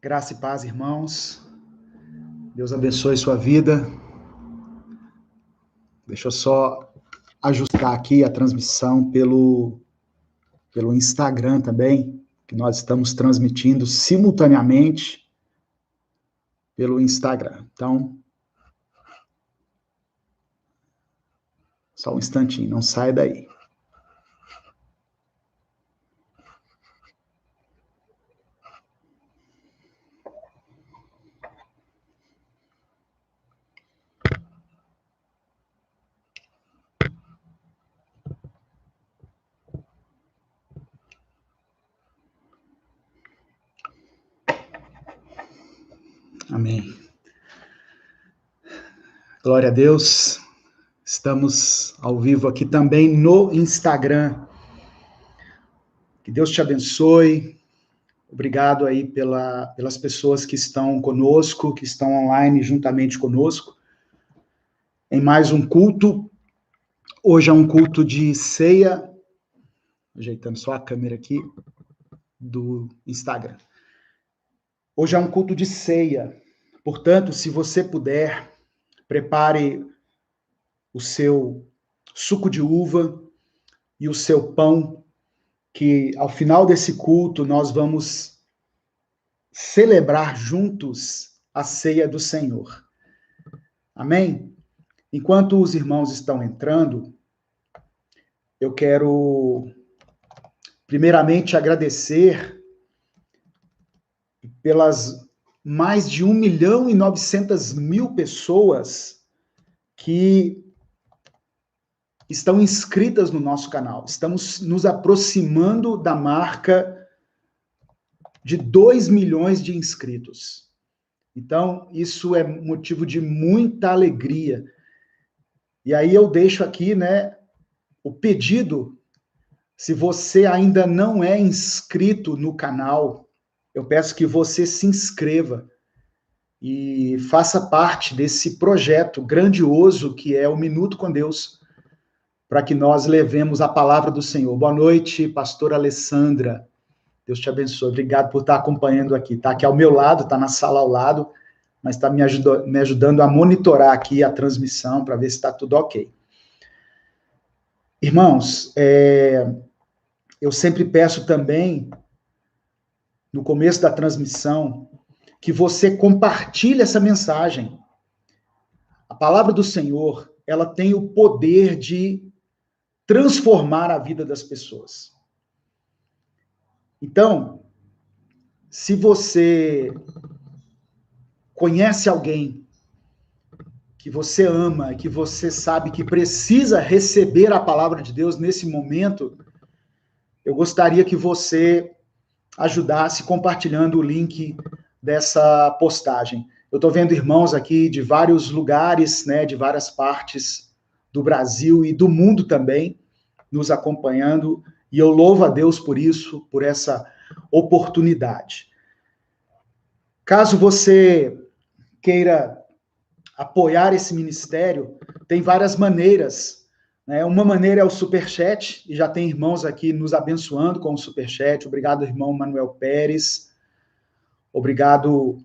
Graça e paz, irmãos. Deus abençoe sua vida. Deixa eu só ajustar aqui a transmissão pelo Instagram também, que nós estamos transmitindo simultaneamente pelo Instagram. Então, só um instantinho, não sai daí. Amém. Glória a Deus. Estamos ao vivo aqui também no Instagram. Que Deus te abençoe. Obrigado aí pelas pessoas que estão conosco, que estão online juntamente conosco, em mais um culto. Hoje é um culto de ceia, ajeitando só a câmera aqui do Instagram. Hoje é um culto de ceia, portanto, se você puder, prepare o seu suco de uva e o seu pão, que ao final desse culto nós vamos celebrar juntos a ceia do Senhor. Amém? Enquanto os irmãos estão entrando, eu quero primeiramente agradecer pelas mais de 1.900.000 pessoas que estão inscritas no nosso canal. Estamos nos aproximando da marca de 2 milhões de inscritos. Então, isso é motivo de muita alegria. E aí eu deixo aqui, o pedido, se você ainda não é inscrito no canal, eu peço que você se inscreva e faça parte desse projeto grandioso que é o Minuto com Deus, para que nós levemos a palavra do Senhor. Boa noite, pastora Alessandra. Deus te abençoe. Obrigado por estar acompanhando aqui. Está aqui ao meu lado, está na sala ao lado, mas está me ajudando a monitorar aqui a transmissão para ver se está tudo ok. Irmãos, eu sempre peço também, no começo da transmissão, que você compartilhe essa mensagem. A palavra do Senhor, ela tem o poder de transformar a vida das pessoas. Então, se você conhece alguém que você ama, que você sabe que precisa receber a palavra de Deus nesse momento, eu gostaria que você ajudasse compartilhando o link dessa postagem. Eu estou vendo irmãos aqui de vários lugares, de várias partes do Brasil e do mundo também, nos acompanhando, e eu louvo a Deus por isso, por essa oportunidade. Caso você queira apoiar esse ministério, tem várias maneiras. Uma maneira é o Superchat, e já tem irmãos aqui nos abençoando com o Superchat. Obrigado, irmão Manuel Pérez. Obrigado.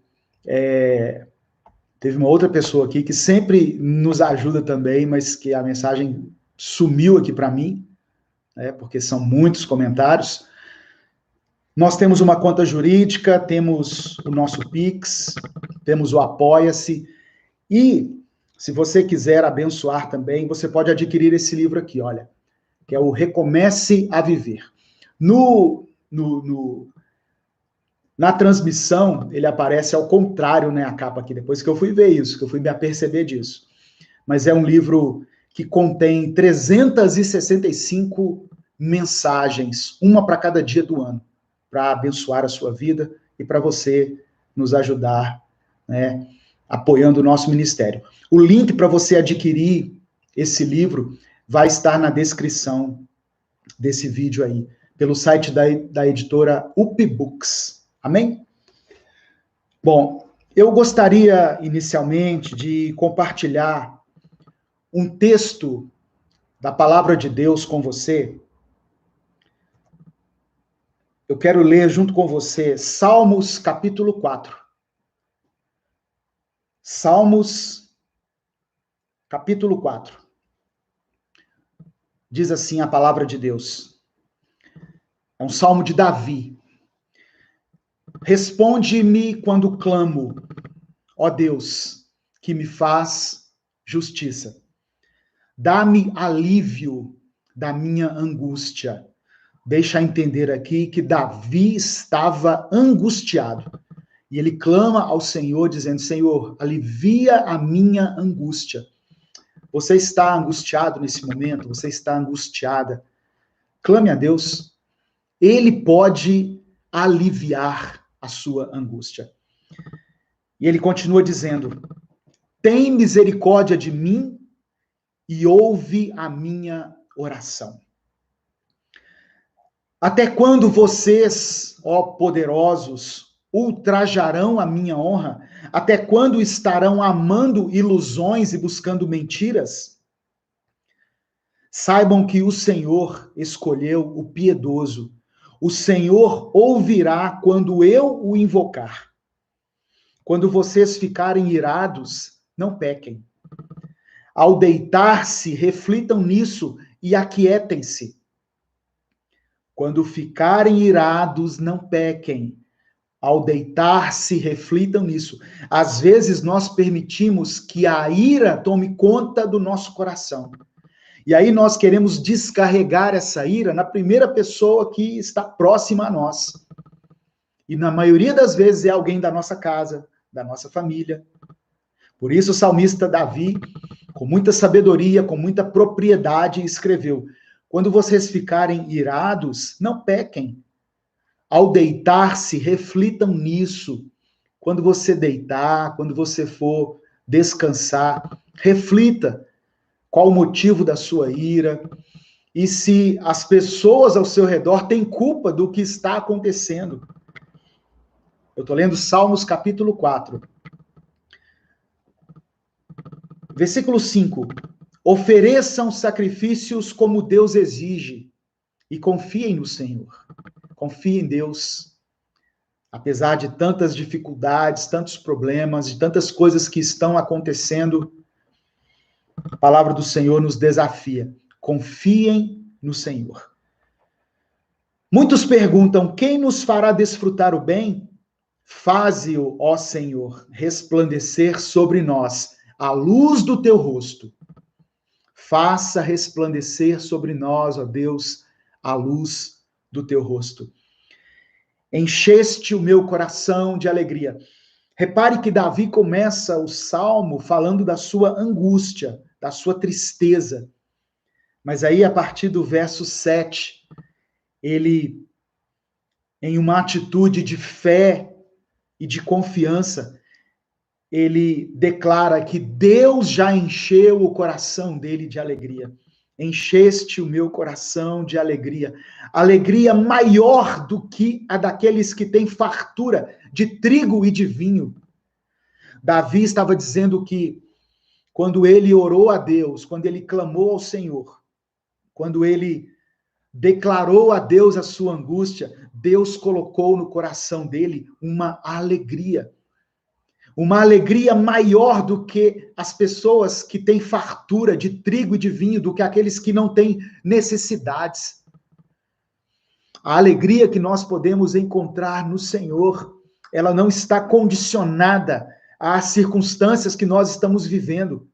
Teve uma outra pessoa aqui que sempre nos ajuda também, mas que a mensagem sumiu aqui para mim, porque são muitos comentários. Nós temos uma conta jurídica, temos o nosso Pix, temos o Apoia-se, e se você quiser abençoar também, você pode adquirir esse livro aqui, olha, que é o Recomece a Viver. Na transmissão, ele aparece ao contrário, a capa aqui, depois que eu fui ver isso, que eu fui me aperceber disso. Mas é um livro que contém 365 mensagens, uma para cada dia do ano, para abençoar a sua vida e para você nos ajudar, apoiando o nosso ministério. O link para você adquirir esse livro vai estar na descrição desse vídeo aí, pelo site da editora UpBooks. Amém? Bom, eu gostaria inicialmente de compartilhar um texto da palavra de Deus com você, eu quero ler junto com você Salmos capítulo 4. Salmos capítulo 4. Diz assim a palavra de Deus. É um salmo de Davi. Responde-me quando clamo, ó Deus, que me faz justiça. Dá-me alívio da minha angústia. Deixa entender aqui que Davi estava angustiado. E ele clama ao Senhor, dizendo, Senhor, alivia a minha angústia. Você está angustiado nesse momento? Você está angustiada? Clame a Deus. Ele pode aliviar a sua angústia. E ele continua dizendo, tem misericórdia de mim e ouve a minha oração. Até quando vocês, ó poderosos, ultrajarão a minha honra? Até quando estarão amando ilusões e buscando mentiras? Saibam que o Senhor escolheu o piedoso. O Senhor ouvirá quando eu o invocar. Quando vocês ficarem irados, não pequem. Ao deitar-se, reflitam nisso e aquietem-se. Quando ficarem irados, não pequem. Ao deitar-se, reflitam nisso. Às vezes nós permitimos que a ira tome conta do nosso coração. E aí nós queremos descarregar essa ira na primeira pessoa que está próxima a nós. E na maioria das vezes é alguém da nossa casa, da nossa família. Por isso o salmista Davi, com muita sabedoria, com muita propriedade, escreveu, quando vocês ficarem irados, não pequem. Ao deitar-se, reflitam nisso. Quando você deitar, quando você for descansar, reflita qual o motivo da sua ira e se as pessoas ao seu redor têm culpa do que está acontecendo. Eu estou lendo Salmos capítulo 4. Versículo 5. Ofereçam sacrifícios como Deus exige e confiem no Senhor. Confie em Deus. Apesar de tantas dificuldades, tantos problemas, de tantas coisas que estão acontecendo, a palavra do Senhor nos desafia. Confiem no Senhor. Muitos perguntam, quem nos fará desfrutar o bem? Faze-o, ó Senhor, resplandecer sobre nós a luz do teu rosto. Faça resplandecer sobre nós, ó Deus, a luz do teu rosto. Encheste o meu coração de alegria. Repare que Davi começa o salmo falando da sua angústia, da sua tristeza. Mas aí, a partir do verso 7, ele, em uma atitude de fé e de confiança, ele declara que Deus já encheu o coração dele de alegria. Encheste o meu coração de alegria. Alegria maior do que a daqueles que têm fartura de trigo e de vinho. Davi estava dizendo que quando ele orou a Deus, quando ele clamou ao Senhor, quando ele declarou a Deus a sua angústia, Deus colocou no coração dele uma alegria. Uma alegria maior do que as pessoas que têm fartura de trigo e de vinho, do que aqueles que não têm necessidades. A alegria que nós podemos encontrar no Senhor, ela não está condicionada às circunstâncias que nós estamos vivendo.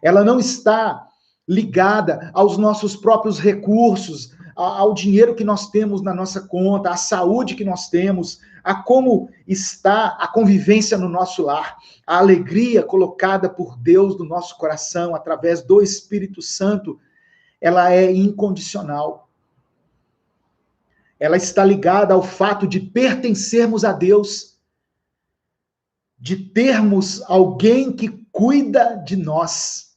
Ela não está ligada aos nossos próprios recursos, ao dinheiro que nós temos na nossa conta, à saúde que nós temos, a como está a convivência no nosso lar. A alegria colocada por Deus no nosso coração, através do Espírito Santo, ela é incondicional. Ela está ligada ao fato de pertencermos a Deus, de termos alguém que cuida de nós,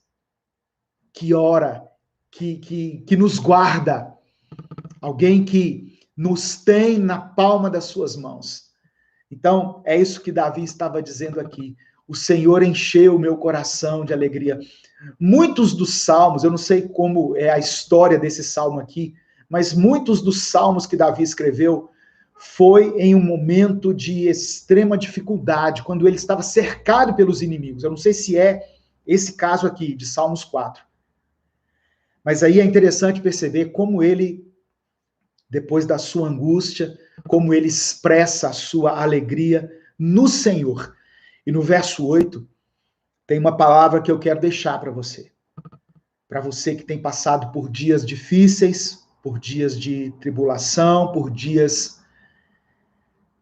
que ora, que nos guarda, alguém que nos tem na palma das suas mãos. Então, é isso que Davi estava dizendo aqui. O Senhor encheu o meu coração de alegria. Muitos dos salmos, eu não sei como é a história desse salmo aqui, mas muitos dos salmos que Davi escreveu foi em um momento de extrema dificuldade, quando ele estava cercado pelos inimigos. Eu não sei se é esse caso aqui, de Salmos 4. Mas aí é interessante perceber como ele, depois da sua angústia, como ele expressa a sua alegria no Senhor. E no verso 8, tem uma palavra que eu quero deixar para você. Para você que tem passado por dias difíceis, por dias de tribulação, por dias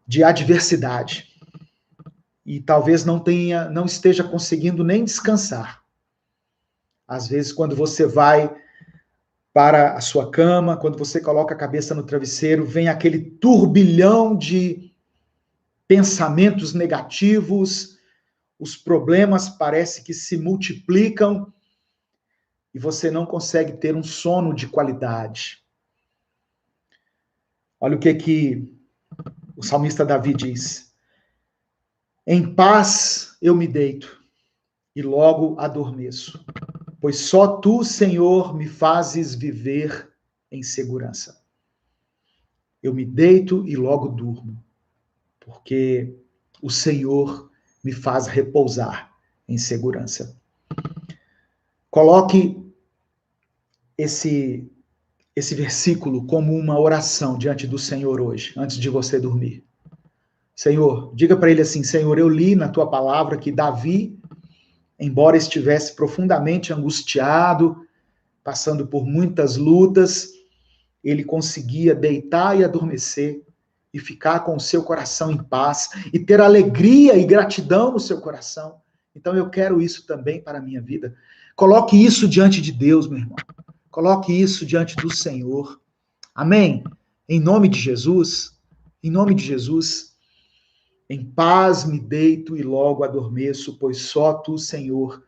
de adversidade. E talvez não esteja conseguindo nem descansar. Às vezes, quando você vai para a sua cama, quando você coloca a cabeça no travesseiro, vem aquele turbilhão de pensamentos negativos, os problemas parece que se multiplicam e você não consegue ter um sono de qualidade. Olha o que o salmista Davi diz: em paz eu me deito e logo adormeço, pois só tu, Senhor, me fazes viver em segurança. Eu me deito e logo durmo, porque o Senhor me faz repousar em segurança. Coloque esse versículo como uma oração diante do Senhor hoje, antes de você dormir. Senhor, diga para ele assim: Senhor, eu li na tua palavra que Davi, embora estivesse profundamente angustiado, passando por muitas lutas, ele conseguia deitar e adormecer e ficar com o seu coração em paz e ter alegria e gratidão no seu coração. Então eu quero isso também para a minha vida. Coloque isso diante de Deus, meu irmão. Coloque isso diante do Senhor. Amém? Em nome de Jesus, em nome de Jesus, em paz me deito e logo adormeço, pois só tu, Senhor,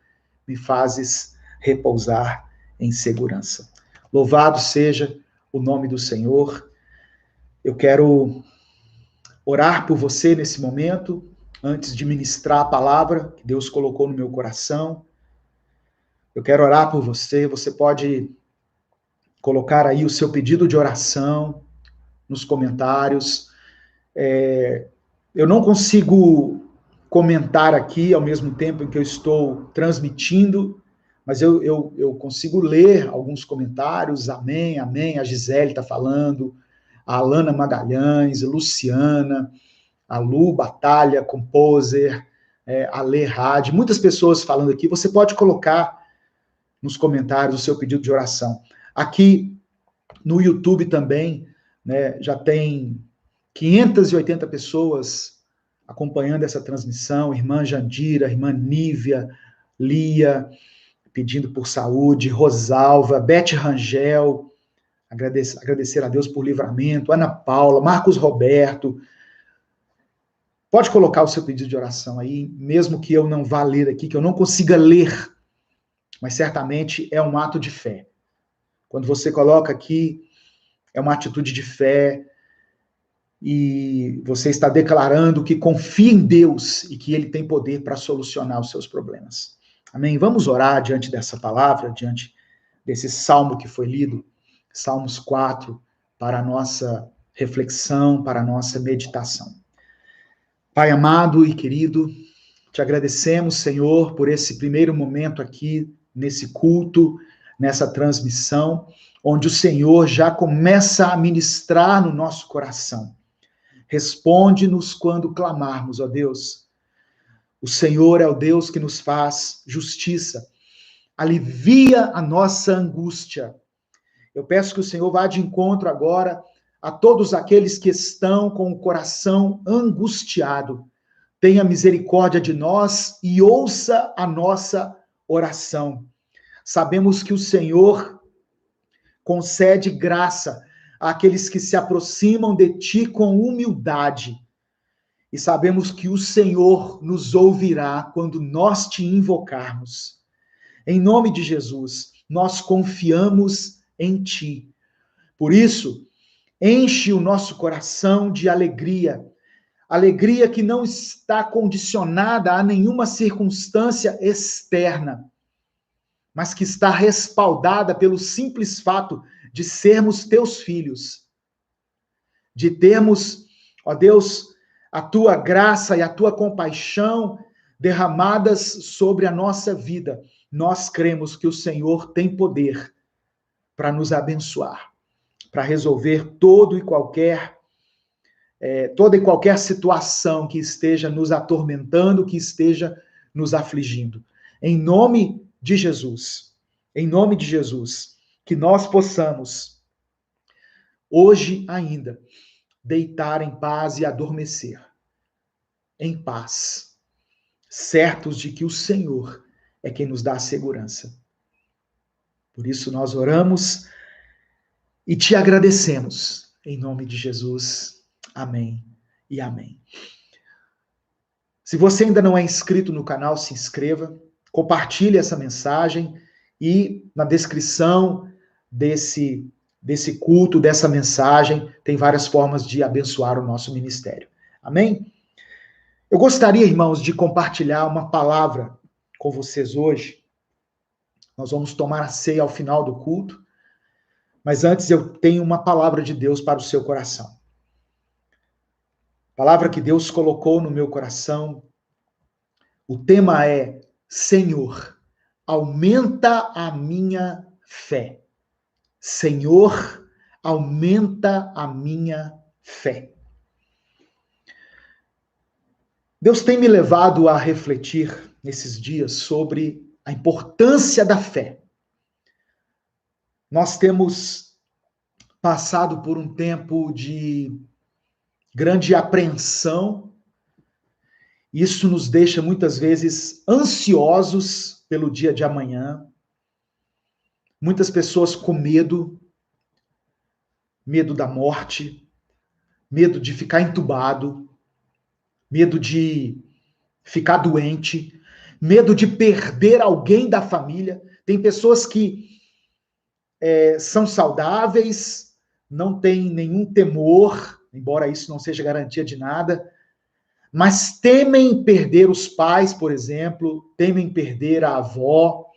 me fazes repousar em segurança. Louvado seja o nome do Senhor. Eu quero orar por você nesse momento, antes de ministrar a palavra que Deus colocou no meu coração. Eu quero orar por você. Você pode colocar aí o seu pedido de oração nos comentários. Eu não consigo comentar aqui ao mesmo tempo em que eu estou transmitindo, mas eu consigo ler alguns comentários. Amém, amém. A Gisele está falando, a Alana Magalhães, a Luciana, a Lu Batalha, Composer, a Lê Rádio, muitas pessoas falando aqui. Você pode colocar nos comentários o seu pedido de oração. Aqui no YouTube também, né, já tem 580 pessoas acompanhando essa transmissão. Irmã Jandira, irmã Nívia, Lia, pedindo por saúde, Rosalva, Beth Rangel, agradecer a Deus por livramento, Ana Paula, Marcos Roberto. Pode colocar o seu pedido de oração aí, mesmo que eu não vá ler aqui, que eu não consiga ler, mas certamente é um ato de fé. Quando você coloca aqui, é uma atitude de fé, e você está declarando que confia em Deus e que Ele tem poder para solucionar os seus problemas. Amém? Vamos orar diante dessa palavra, diante desse salmo que foi lido, Salmos 4, para a nossa reflexão, para a nossa meditação. Pai amado e querido, te agradecemos, Senhor, por esse primeiro momento aqui, nesse culto, nessa transmissão, onde o Senhor já começa a ministrar no nosso coração. Responde-nos quando clamarmos, ó Deus. O Senhor é o Deus que nos faz justiça. Alivia a nossa angústia. Eu peço que o Senhor vá de encontro agora a todos aqueles que estão com o coração angustiado. Tenha misericórdia de nós e ouça a nossa oração. Sabemos que o Senhor concede graça àqueles que se aproximam de ti com humildade. E sabemos que o Senhor nos ouvirá quando nós te invocarmos. Em nome de Jesus, nós confiamos em ti. Por isso, enche o nosso coração de alegria. Alegria que não está condicionada a nenhuma circunstância externa, mas que está respaldada pelo simples fato de sermos teus filhos, de termos Ó Deus, a tua graça e a tua compaixão derramadas sobre a nossa vida. Nós cremos que o Senhor tem poder para nos abençoar, para resolver toda e qualquer situação que esteja nos atormentando, que esteja nos afligindo. Em nome de Jesus, que nós possamos, hoje ainda, deitar em paz e adormecer em paz, certos de que o Senhor é quem nos dá a segurança. Por isso nós oramos e te agradecemos, em nome de Jesus. Amém e amém. Se você ainda não é inscrito no canal, se inscreva, compartilhe essa mensagem e na descrição desse culto, dessa mensagem, tem várias formas de abençoar o nosso ministério. Amém? Eu gostaria, irmãos, de compartilhar uma palavra com vocês hoje. Nós vamos tomar a ceia ao final do culto, mas antes eu tenho uma palavra de Deus para o seu coração. Palavra que Deus colocou no meu coração. O tema é: Senhor, aumenta a minha fé. Senhor, aumenta a minha fé. Deus tem me levado a refletir nesses dias sobre a importância da fé. Nós temos passado por um tempo de grande apreensão. Isso nos deixa muitas vezes ansiosos pelo dia de amanhã. Muitas pessoas com medo da morte, medo de ficar entubado, medo de ficar doente, medo de perder alguém da família. Tem pessoas que são saudáveis, não têm nenhum temor, embora isso não seja garantia de nada, mas temem perder os pais, por exemplo, temem perder a avó.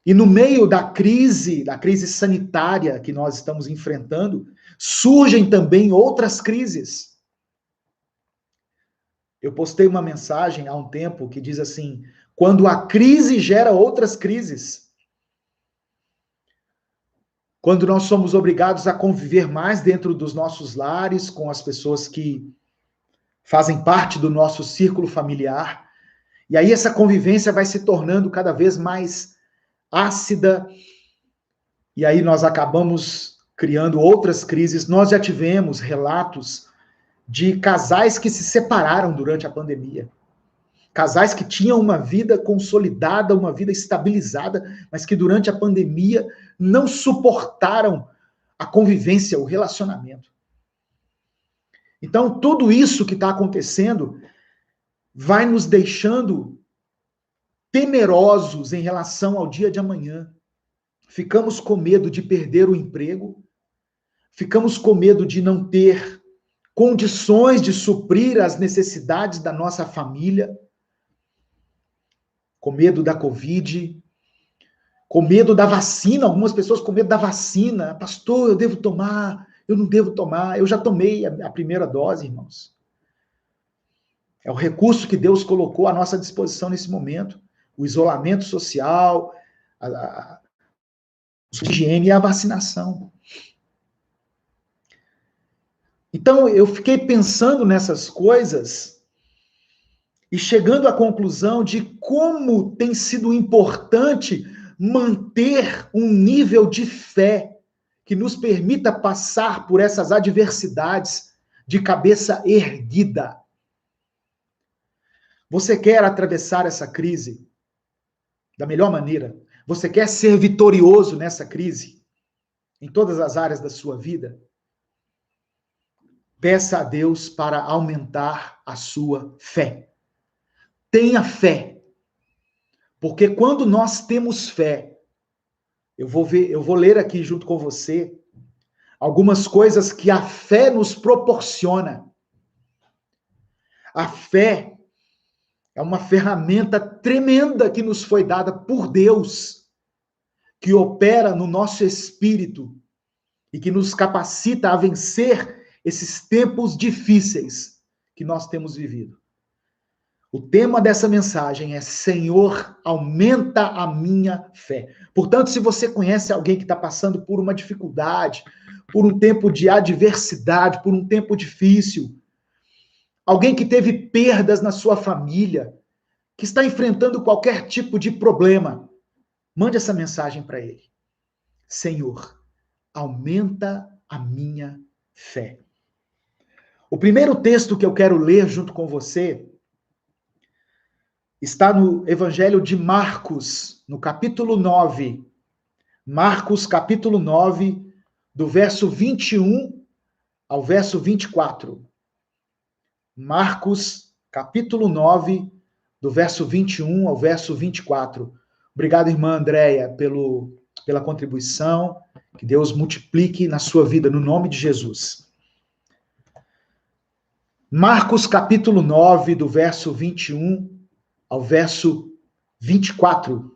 E no meio da crise sanitária que nós estamos enfrentando, surgem também outras crises. Eu postei uma mensagem há um tempo que diz assim: quando a crise gera outras crises. Quando nós somos obrigados a conviver mais dentro dos nossos lares, com as pessoas que fazem parte do nosso círculo familiar, e aí essa convivência vai se tornando cada vez mais ácida, e aí nós acabamos criando outras crises. Nós já tivemos relatos de casais que se separaram durante a pandemia. Casais que tinham uma vida consolidada, uma vida estabilizada, mas que durante a pandemia não suportaram a convivência, o relacionamento. Então, tudo isso que está acontecendo vai nos deixando temerosos em relação ao dia de amanhã. Ficamos com medo de perder o emprego, ficamos com medo de não ter condições de suprir as necessidades da nossa família, com medo da Covid, com medo da vacina. Algumas pessoas com medo da vacina. Pastor, eu devo tomar? Eu não devo tomar? Eu já tomei a primeira dose, irmãos. É o recurso que Deus colocou à nossa disposição nesse momento. O isolamento social, a higiene e a vacinação. Então, eu fiquei pensando nessas coisas e chegando à conclusão de como tem sido importante manter um nível de fé que nos permita passar por essas adversidades de cabeça erguida. Você quer atravessar essa crise da melhor maneira? Você quer ser vitorioso nessa crise, em todas as áreas da sua vida? Peça a Deus para aumentar a sua fé. Tenha fé. Porque quando nós temos fé, eu vou ler aqui junto com você algumas coisas que a fé nos proporciona. A fé é uma ferramenta tremenda que nos foi dada por Deus, que opera no nosso espírito e que nos capacita a vencer esses tempos difíceis que nós temos vivido. O tema dessa mensagem é: Senhor, aumenta a minha fé. Portanto, se você conhece alguém que está passando por uma dificuldade, por um tempo de adversidade, por um tempo difícil, alguém que teve perdas na sua família, que está enfrentando qualquer tipo de problema, mande essa mensagem para ele. Senhor, aumenta a minha fé. O primeiro texto que eu quero ler junto com você está no Evangelho de Marcos, no capítulo 9. Marcos, capítulo 9, do verso 21 ao verso 24. Marcos, capítulo 9, do verso 21 ao verso 24. Obrigado, irmã Andréia, pela contribuição. Que Deus multiplique na sua vida, no nome de Jesus. Marcos, capítulo 9, do verso 21 ao verso 24.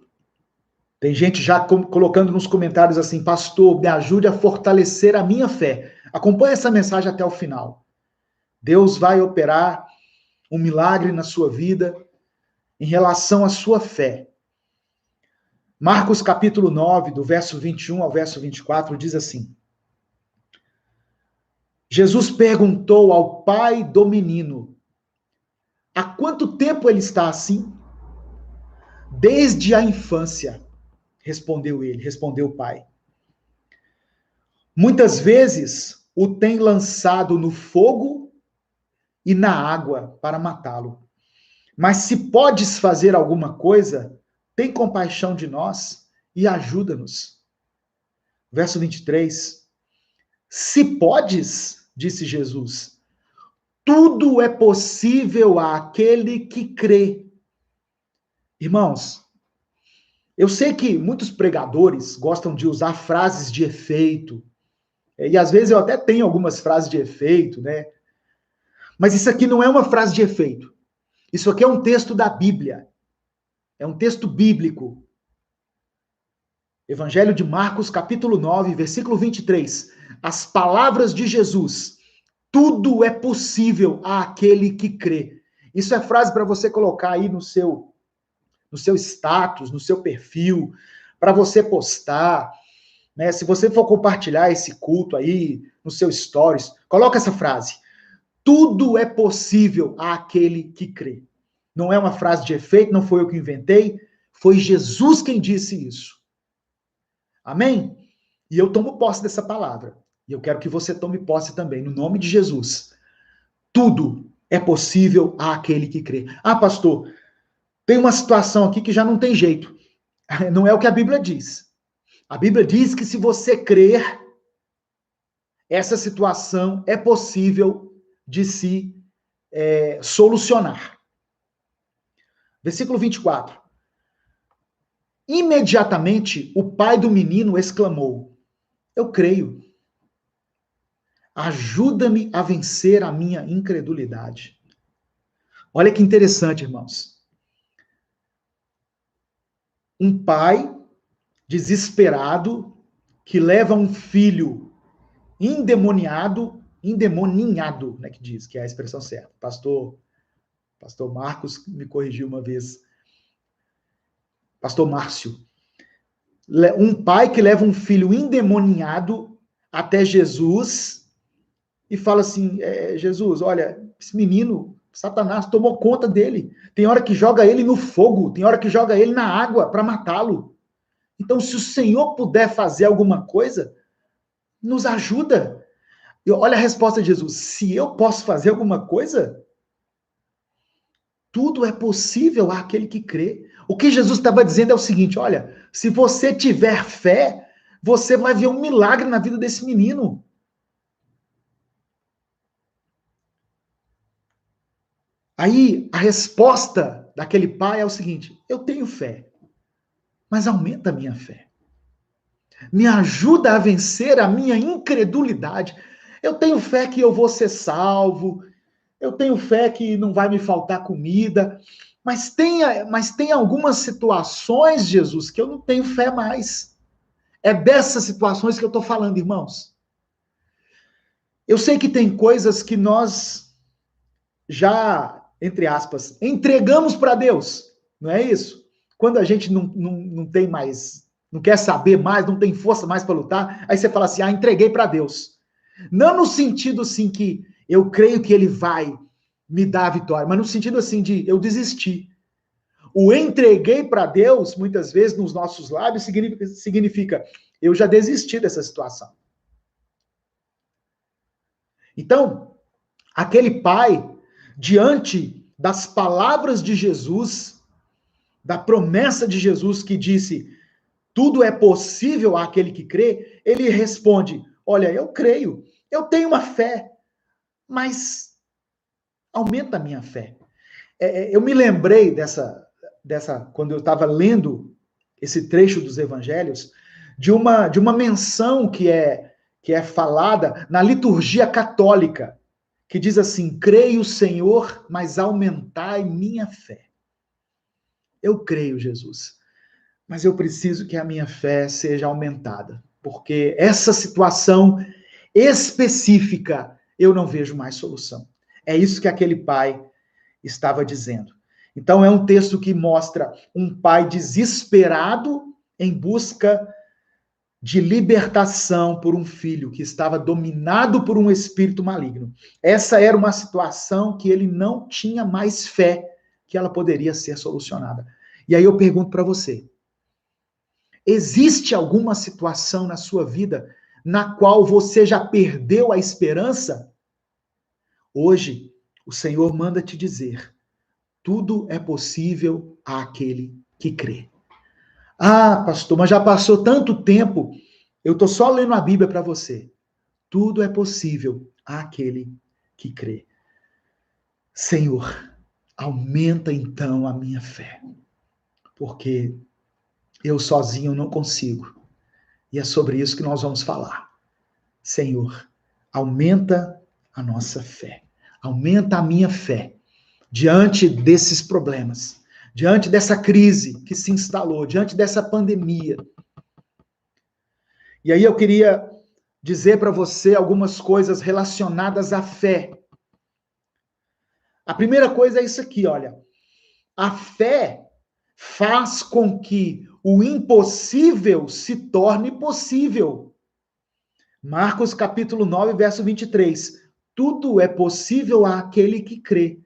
Tem gente já colocando nos comentários assim: pastor, me ajude a fortalecer a minha fé. Acompanhe essa mensagem até o final. Deus vai operar um milagre na sua vida em relação à sua fé. Marcos capítulo 9, do verso 21 ao verso 24, diz assim: Jesus perguntou ao pai do menino: há quanto tempo ele está assim? Desde a infância, respondeu o pai. Muitas vezes o tem lançado no fogo e na água para matá-lo. Mas se podes fazer alguma coisa, tem compaixão de nós e ajuda-nos. Verso 23. Se podes, disse Jesus, tudo é possível àquele que crê. Irmãos, eu sei que muitos pregadores gostam de usar frases de efeito, e às vezes eu até tenho algumas frases de efeito, né? Mas isso aqui não é uma frase de efeito. Isso aqui é um texto da Bíblia. É um texto bíblico. Evangelho de Marcos, capítulo 9, versículo 23. As palavras de Jesus. Tudo é possível àquele que crê. Isso é frase para você colocar aí no seu status, no seu perfil, para você postar, né? Se você for compartilhar esse culto aí no seu stories, coloca essa frase. Tudo é possível àquele que crê. Não é uma frase de efeito, não foi eu que inventei, foi Jesus quem disse isso. Amém? E eu tomo posse dessa palavra. E eu quero que você tome posse também, no nome de Jesus. Tudo é possível àquele que crê. Ah, pastor, tem uma situação aqui que já não tem jeito. Não é o que a Bíblia diz. A Bíblia diz que se você crer, essa situação é possível de se solucionar. Versículo 24. Imediatamente, o pai do menino exclamou: eu creio. Ajuda-me a vencer a minha incredulidade. Olha que interessante, irmãos. Um pai desesperado que leva um filho endemoninhado, né, que diz, que é a expressão certa. Pastor Marcos me corrigiu uma vez. Pastor Márcio. Um pai que leva um filho endemoninhado até Jesus e fala assim: Jesus, olha, esse menino, Satanás tomou conta dele. Tem hora que joga ele no fogo, tem hora que joga ele na água para matá-lo. Então, se o Senhor puder fazer alguma coisa, nos ajuda. E olha a resposta de Jesus: se eu posso fazer alguma coisa, tudo é possível àquele que crê. O que Jesus estava dizendo é o seguinte: olha, se você tiver fé, você vai ver um milagre na vida desse menino. Aí, a resposta daquele pai é o seguinte: eu tenho fé, mas aumenta a minha fé. Me ajuda a vencer a minha incredulidade. Eu tenho fé que eu vou ser salvo, eu tenho fé que não vai me faltar comida, mas tem algumas situações, Jesus, que eu não tenho fé mais. É dessas situações que eu estou falando, irmãos. Eu sei que tem coisas que nós já, entre aspas, entregamos para Deus, não é isso? Quando a gente não tem mais, não quer saber mais, não tem força mais para lutar, aí você fala assim, entreguei para Deus. Não no sentido assim que eu creio que Ele vai me dar a vitória, mas no sentido assim de eu desisti. O entreguei para Deus, muitas vezes nos nossos lábios, significa eu já desisti dessa situação. Então, aquele pai, diante das palavras de Jesus, da promessa de Jesus que disse, tudo é possível àquele que crê, ele responde, olha, eu creio, eu tenho uma fé, mas aumenta a minha fé. Eu me lembrei dessa quando eu estava lendo esse trecho dos evangelhos, de uma menção que é falada na liturgia católica, que diz assim, creio, Senhor, mas aumentai minha fé. Eu creio, Jesus, mas eu preciso que a minha fé seja aumentada, porque essa situação específica eu não vejo mais solução. É isso que aquele pai estava dizendo. Então é um texto que mostra um pai desesperado em busca de libertação por um filho que estava dominado por um espírito maligno. Essa era uma situação que ele não tinha mais fé que ela poderia ser solucionada. E aí eu pergunto para você, existe alguma situação na sua vida na qual você já perdeu a esperança? Hoje, o Senhor manda te dizer, tudo é possível àquele que crê. Ah, pastor, mas já passou tanto tempo. Eu estou só lendo a Bíblia para você. Tudo é possível àquele que crê. Senhor, aumenta então a minha fé, porque eu sozinho não consigo. E é sobre isso que nós vamos falar. Senhor, aumenta a nossa fé. Aumenta a minha fé diante desses problemas, diante dessa crise que se instalou, diante dessa pandemia. E aí eu queria dizer para você algumas coisas relacionadas à fé. A primeira coisa é isso aqui, olha. A fé faz com que o impossível se torne possível. Marcos capítulo 9, verso 23. Tudo é possível àquele que crê.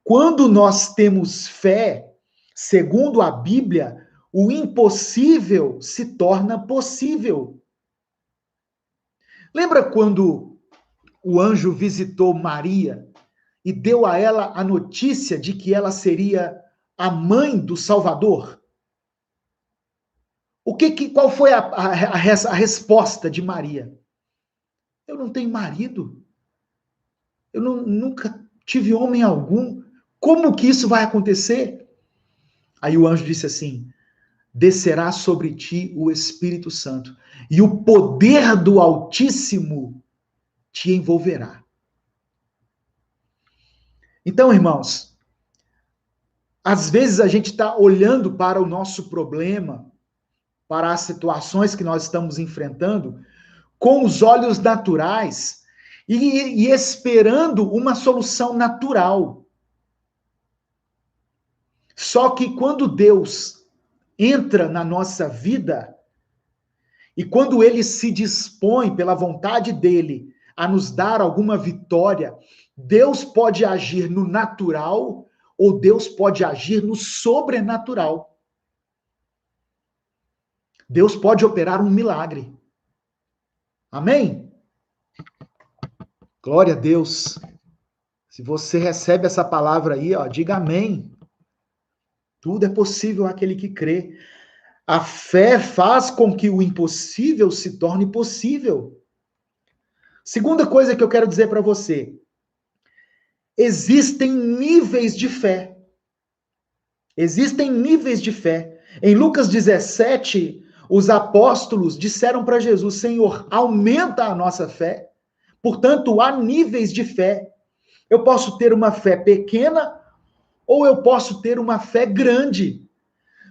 Quando nós temos fé, segundo a Bíblia, o impossível se torna possível. Lembra quando o anjo visitou Maria e deu a ela a notícia de que ela seria a mãe do Salvador? Qual foi a resposta de Maria? Eu não tenho marido. Eu nunca tive homem algum. Como que isso vai acontecer? Aí o anjo disse assim, descerá sobre ti o Espírito Santo, e o poder do Altíssimo te envolverá. Então, irmãos, às vezes a gente está olhando para o nosso problema, para as situações que nós estamos enfrentando, com os olhos naturais e esperando uma solução natural. Só que quando Deus entra na nossa vida e quando ele se dispõe pela vontade dele a nos dar alguma vitória, Deus pode agir no natural ou Deus pode agir no sobrenatural. Deus pode operar um milagre. Amém? Glória a Deus. Se você recebe essa palavra aí, ó, diga amém. Tudo é possível àquele que crê. A fé faz com que o impossível se torne possível. Segunda coisa que eu quero dizer para você. Existem níveis de fé. Existem níveis de fé. Em Lucas 17, os apóstolos disseram para Jesus, Senhor, aumenta a nossa fé. Portanto, há níveis de fé. Eu posso ter uma fé pequena ou eu posso ter uma fé grande.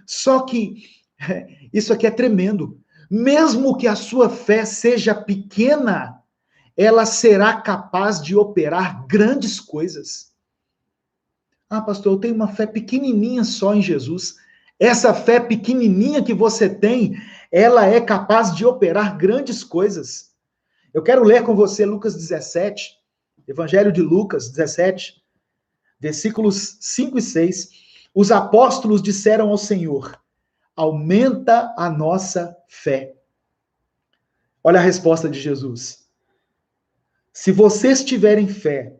Só que isso aqui é tremendo. Mesmo que a sua fé seja pequena, ela será capaz de operar grandes coisas. Ah, pastor, eu tenho uma fé pequenininha só em Jesus. Essa fé pequenininha que você tem, ela é capaz de operar grandes coisas. Eu quero ler com você Lucas 17, Evangelho de Lucas 17, versículos 5 e 6. Os apóstolos disseram ao Senhor: aumenta a nossa fé. Olha a resposta de Jesus. Se vocês tiverem fé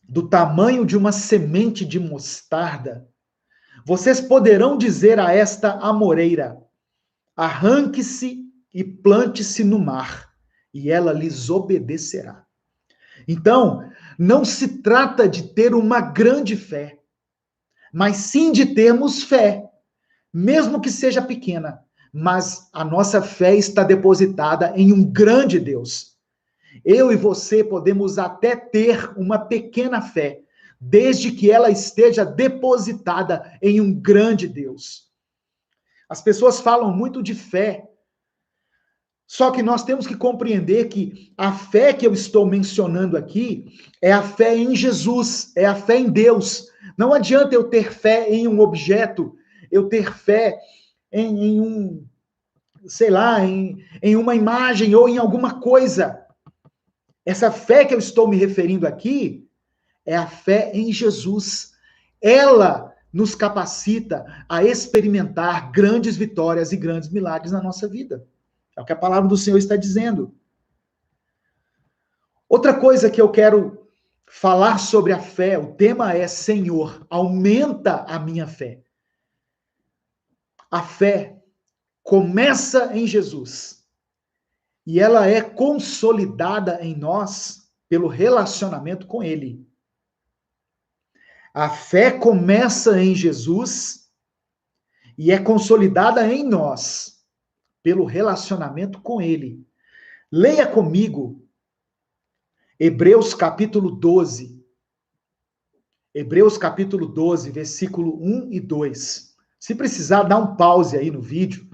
do tamanho de uma semente de mostarda, vocês poderão dizer a esta amoreira: arranque-se e plante-se no mar, e ela lhes obedecerá. Então, não se trata de ter uma grande fé, mas sim de termos fé, mesmo que seja pequena, mas a nossa fé está depositada em um grande Deus. Eu e você podemos até ter uma pequena fé, desde que ela esteja depositada em um grande Deus. As pessoas falam muito de fé, só que nós temos que compreender que a fé que eu estou mencionando aqui é a fé em Jesus, é a fé em Deus. Não adianta eu ter fé em um objeto, eu ter fé em um, sei lá, em uma imagem ou em alguma coisa. Essa fé que eu estou me referindo aqui é a fé em Jesus. Ela nos capacita a experimentar grandes vitórias e grandes milagres na nossa vida. É o que a palavra do Senhor está dizendo. Outra coisa que eu quero falar sobre a fé, o tema é: Senhor, aumenta a minha fé. A fé começa em Jesus e ela é consolidada em nós pelo relacionamento com Ele. A fé começa em Jesus e é consolidada em nós pelo relacionamento com Ele. Leia comigo Hebreus capítulo 12. Hebreus capítulo 12, versículo 1 e 2. Se precisar, dá um pause aí no vídeo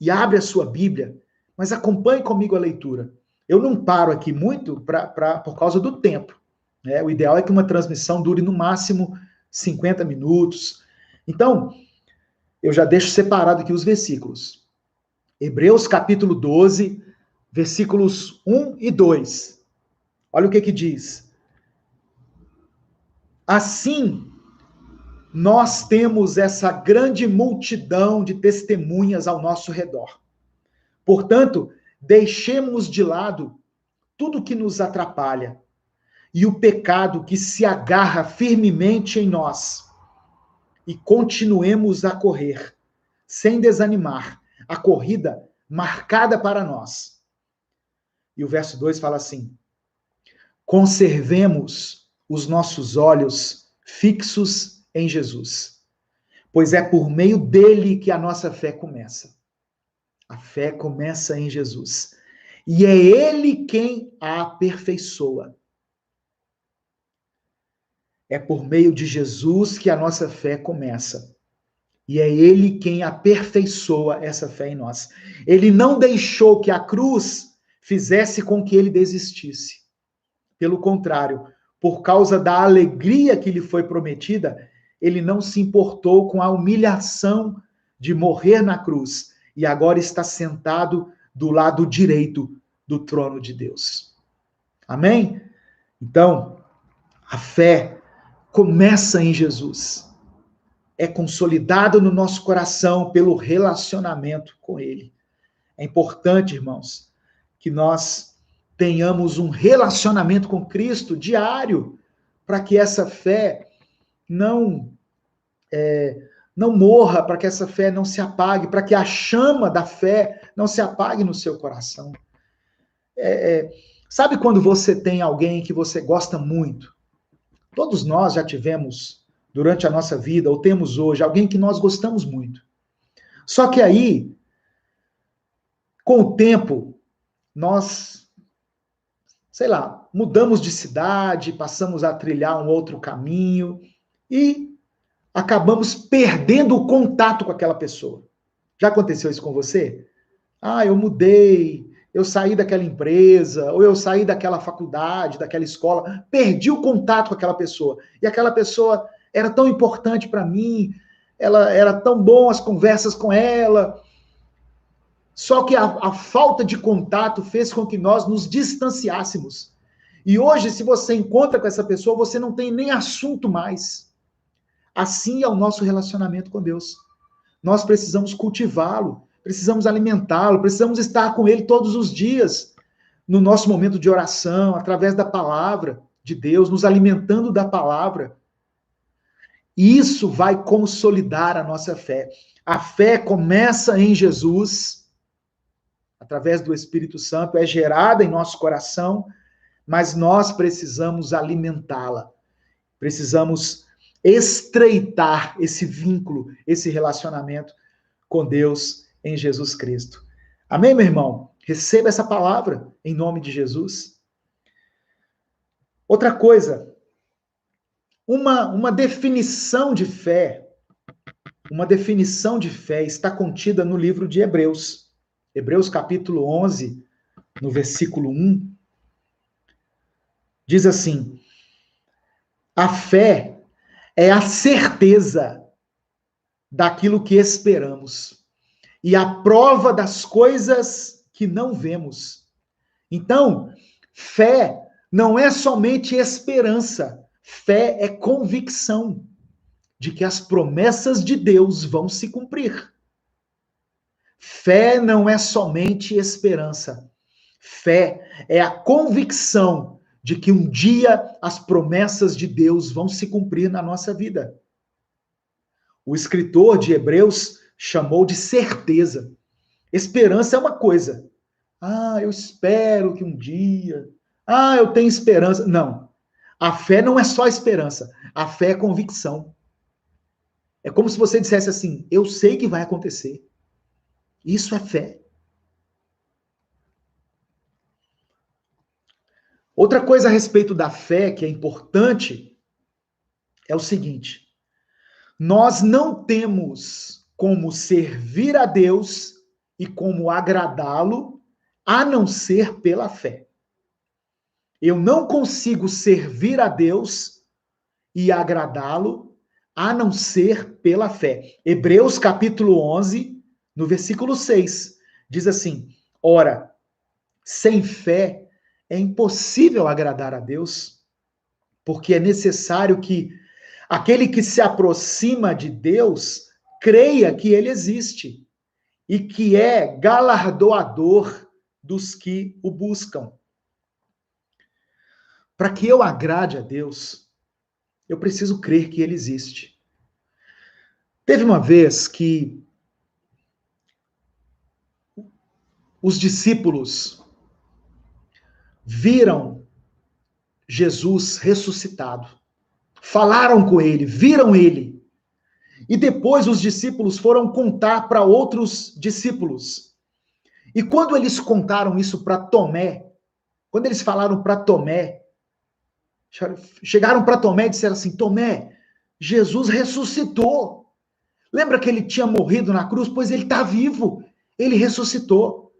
e abre a sua Bíblia, mas acompanhe comigo a leitura. Eu não paro aqui muito por causa do tempo. Né? O ideal é que uma transmissão dure no máximo 50 minutos. Então, eu já deixo separado aqui os versículos. Hebreus capítulo 12, versículos 1 e 2. Olha o que diz. Assim, nós temos essa grande multidão de testemunhas ao nosso redor. Portanto, deixemos de lado tudo que nos atrapalha e o pecado que se agarra firmemente em nós. E continuemos a correr, sem desanimar, a corrida marcada para nós. E o verso 2 fala assim: conservemos os nossos olhos fixos em Jesus, pois é por meio dele que a nossa fé começa. A fé começa em Jesus. E é ele quem a aperfeiçoa. É por meio de Jesus que a nossa fé começa. E é ele quem aperfeiçoa essa fé em nós. Ele não deixou que a cruz fizesse com que ele desistisse. Pelo contrário, por causa da alegria que lhe foi prometida, ele não se importou com a humilhação de morrer na cruz e agora está sentado do lado direito do trono de Deus. Amém? Então, a fé começa em Jesus. É consolidado no nosso coração pelo relacionamento com Ele. É importante, irmãos, que nós tenhamos um relacionamento com Cristo diário, para que essa fé não morra, para que essa fé não se apague, para que a chama da fé não se apague no seu coração. Sabe quando você tem alguém que você gosta muito? Todos nós já tivemos, durante a nossa vida, ou temos hoje, alguém que nós gostamos muito. Só que aí, com o tempo, nós, sei lá, mudamos de cidade, passamos a trilhar um outro caminho e acabamos perdendo o contato com aquela pessoa. Já aconteceu isso com você? Ah, eu mudei, eu saí daquela empresa, ou eu saí daquela faculdade, daquela escola, perdi o contato com aquela pessoa. E aquela pessoa era tão importante para mim, ela era tão bom as conversas com ela. Só que a falta de contato fez com que nós nos distanciássemos. E hoje, se você encontra com essa pessoa, você não tem nem assunto mais. Assim é o nosso relacionamento com Deus. Nós precisamos cultivá-lo, precisamos alimentá-lo, precisamos estar com ele todos os dias, no nosso momento de oração, através da palavra de Deus, nos alimentando da palavra. E isso vai consolidar a nossa fé. A fé começa em Jesus, através do Espírito Santo, é gerada em nosso coração, mas nós precisamos alimentá-la. Precisamos estreitar esse vínculo, esse relacionamento com Deus em Jesus Cristo. Amém, meu irmão? Receba essa palavra em nome de Jesus. Outra coisa, uma definição de fé está contida no livro de Hebreus. Hebreus capítulo 11, no versículo 1, diz assim: a fé é a certeza daquilo que esperamos e a prova das coisas que não vemos. Então, fé não é somente esperança, fé é convicção de que as promessas de Deus vão se cumprir. Fé não é somente esperança, fé é a convicção de que um dia as promessas de Deus vão se cumprir na nossa vida. O escritor de Hebreus chamou de certeza. Esperança é uma coisa. Eu espero que um dia. Eu tenho esperança. Não. A fé não é só esperança. A fé é convicção. É como se você dissesse assim: eu sei que vai acontecer. Isso é fé. Outra coisa a respeito da fé que é importante é o seguinte: nós não temos como servir a Deus e como agradá-lo a não ser pela fé. Eu não consigo servir a Deus e agradá-lo a não ser pela fé. Hebreus capítulo 11, no versículo 6, diz assim: ora, sem fé é impossível agradar a Deus, porque é necessário que aquele que se aproxima de Deus creia que ele existe e que é galardoador dos que o buscam. Para que eu agrade a Deus, eu preciso crer que ele existe. Teve uma vez que os discípulos viram Jesus ressuscitado, falaram com ele, viram ele. E depois os discípulos foram contar para outros discípulos. E quando eles contaram isso para Tomé, quando eles falaram para Tomé, chegaram para Tomé e disseram assim: Tomé, Jesus ressuscitou. Lembra que ele tinha morrido na cruz? Pois ele está vivo. Ele ressuscitou.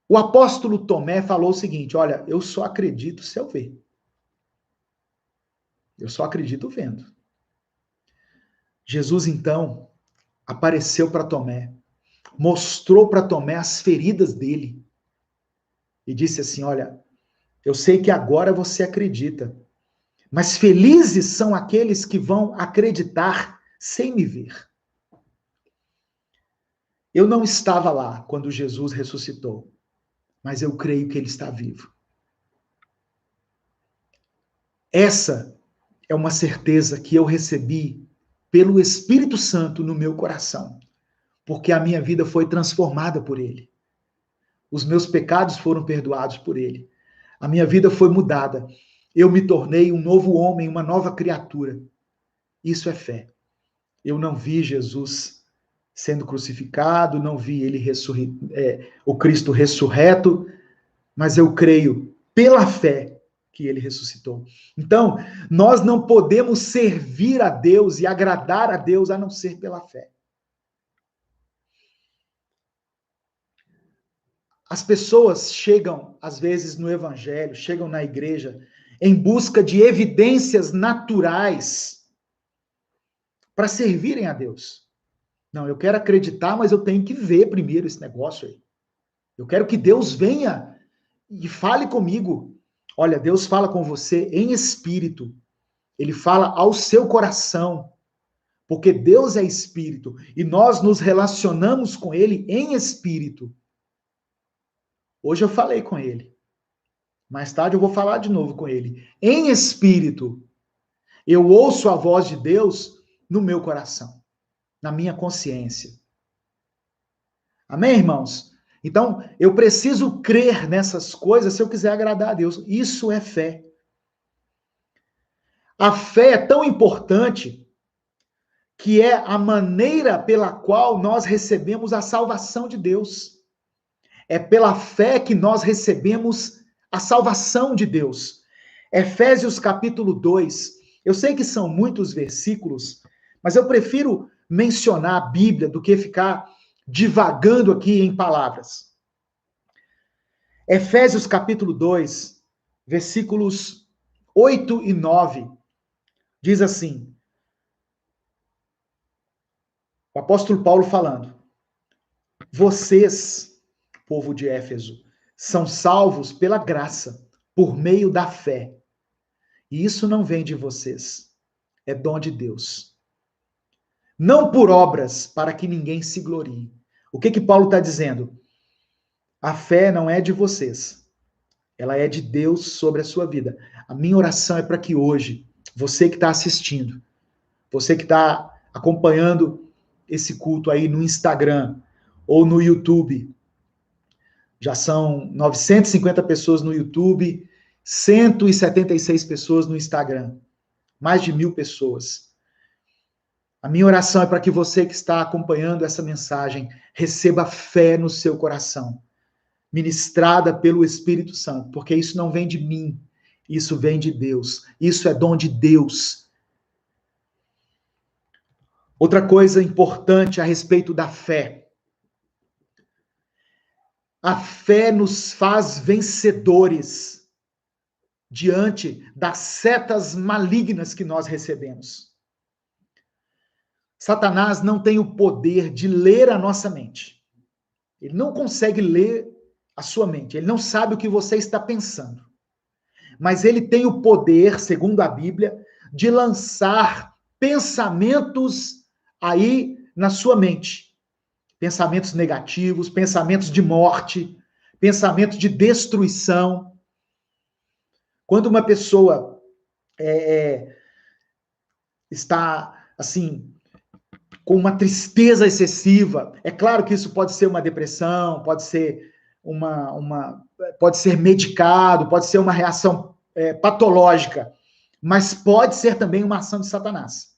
O apóstolo Tomé falou o seguinte: olha, eu só acredito se eu ver. Eu só acredito vendo. Jesus, então, apareceu para Tomé, mostrou para Tomé as feridas dele e disse assim: olha, eu sei que agora você acredita, mas felizes são aqueles que vão acreditar sem me ver. Eu não estava lá quando Jesus ressuscitou, mas eu creio que ele está vivo. Essa é uma certeza que eu recebi pelo Espírito Santo no meu coração, porque a minha vida foi transformada por ele. Os meus pecados foram perdoados por ele. A minha vida foi mudada. Eu me tornei um novo homem, uma nova criatura. Isso é fé. Eu não vi Jesus sendo crucificado, não vi ele o Cristo ressurreto, mas eu creio pela fé que ele ressuscitou. Então, nós não podemos servir a Deus e agradar a Deus a não ser pela fé. As pessoas chegam, às vezes, no evangelho, chegam na igreja, em busca de evidências naturais para servirem a Deus. Não, eu quero acreditar, mas eu tenho que ver primeiro esse negócio aí. Eu quero que Deus venha e fale comigo. Olha, Deus fala com você em espírito. Ele fala ao seu coração. Porque Deus é espírito e nós nos relacionamos com ele em espírito. Hoje eu falei com ele. Mais tarde eu vou falar de novo com ele. Em espírito. Eu ouço a voz de Deus no meu coração, na minha consciência. Amém, irmãos? Então, eu preciso crer nessas coisas se eu quiser agradar a Deus. Isso é fé. A fé é tão importante que é a maneira pela qual nós recebemos a salvação de Deus. É pela fé que nós recebemos a salvação de Deus. Efésios capítulo 2. Eu sei que são muitos versículos, mas eu prefiro mencionar a Bíblia do que ficar divagando aqui em palavras. Efésios capítulo 2, versículos 8 e 9, diz assim, o apóstolo Paulo falando, vocês, povo de Éfeso, são salvos pela graça, por meio da fé. E isso não vem de vocês, é dom de Deus. Não por obras, para que ninguém se glorie. O que Paulo está dizendo? A fé não é de vocês, ela é de Deus sobre a sua vida. A minha oração é para que hoje, você que está assistindo, você que está acompanhando esse culto aí no Instagram ou no YouTube, já são 950 pessoas no YouTube, 176 pessoas no Instagram, mais de 1.000 pessoas. A minha oração é para que você que está acompanhando essa mensagem receba fé no seu coração, ministrada pelo Espírito Santo, porque isso não vem de mim, isso vem de Deus, isso é dom de Deus. Outra coisa importante a respeito da fé. A fé nos faz vencedores diante das setas malignas que nós recebemos. Satanás não tem o poder de ler a nossa mente. Ele não consegue ler a sua mente. Ele não sabe o que você está pensando. Mas ele tem o poder, segundo a Bíblia, de lançar pensamentos aí na sua mente. Pensamentos negativos, pensamentos de morte, pensamentos de destruição. Quando uma pessoa está, assim, com uma tristeza excessiva, é claro que isso pode ser uma depressão, pode ser pode ser medicado, pode ser uma reação patológica, mas pode ser também uma ação de Satanás,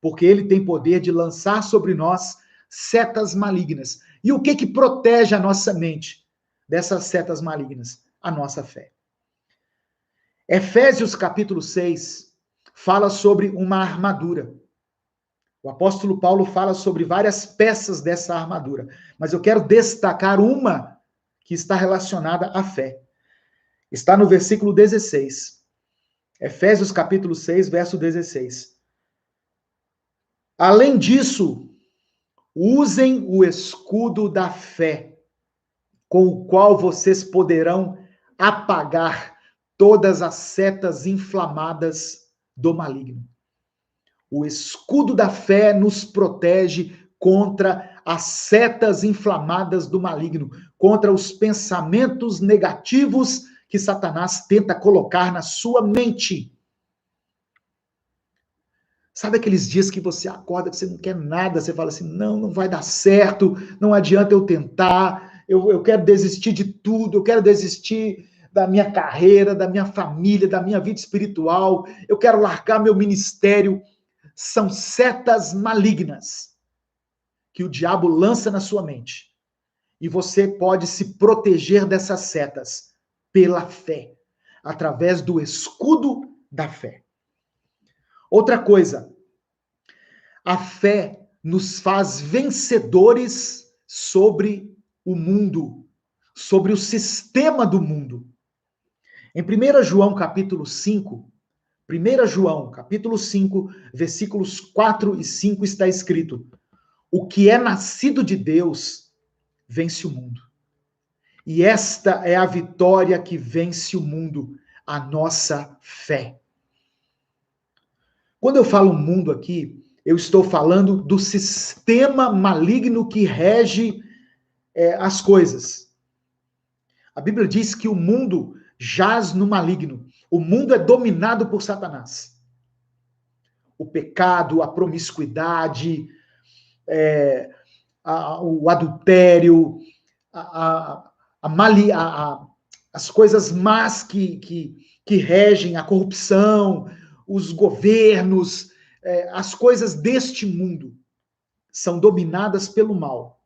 porque ele tem poder de lançar sobre nós setas malignas. E o que protege a nossa mente dessas setas malignas? A nossa fé. Efésios capítulo 6 fala sobre uma armadura. O apóstolo Paulo fala sobre várias peças dessa armadura, mas eu quero destacar uma que está relacionada à fé. Está no versículo 16. Efésios capítulo 6, verso 16. Além disso, usem o escudo da fé, com o qual vocês poderão apagar todas as setas inflamadas do maligno. O escudo da fé nos protege contra as setas inflamadas do maligno, contra os pensamentos negativos que Satanás tenta colocar na sua mente. Sabe aqueles dias que você acorda, que você não quer nada, você fala assim, não vai dar certo, não adianta eu tentar, eu quero desistir de tudo, eu quero desistir da minha carreira, da minha família, da minha vida espiritual, eu quero largar meu ministério. São setas malignas que o diabo lança na sua mente. E você pode se proteger dessas setas pela fé, através do escudo da fé. Outra coisa, a fé nos faz vencedores sobre o mundo. sobre o sistema do mundo. Em 1 João capítulo 5, 1 João capítulo 5, versículos 4 e 5 está escrito: o que é nascido de Deus vence o mundo. E esta é a vitória que vence o mundo, a nossa fé. Quando eu falo mundo aqui, eu estou falando do sistema maligno que rege as coisas. A Bíblia diz que o mundo jaz no maligno. O mundo é dominado por Satanás. O pecado, a promiscuidade, o adultério, as coisas más que regem, a corrupção, os governos, as coisas deste mundo são dominadas pelo mal.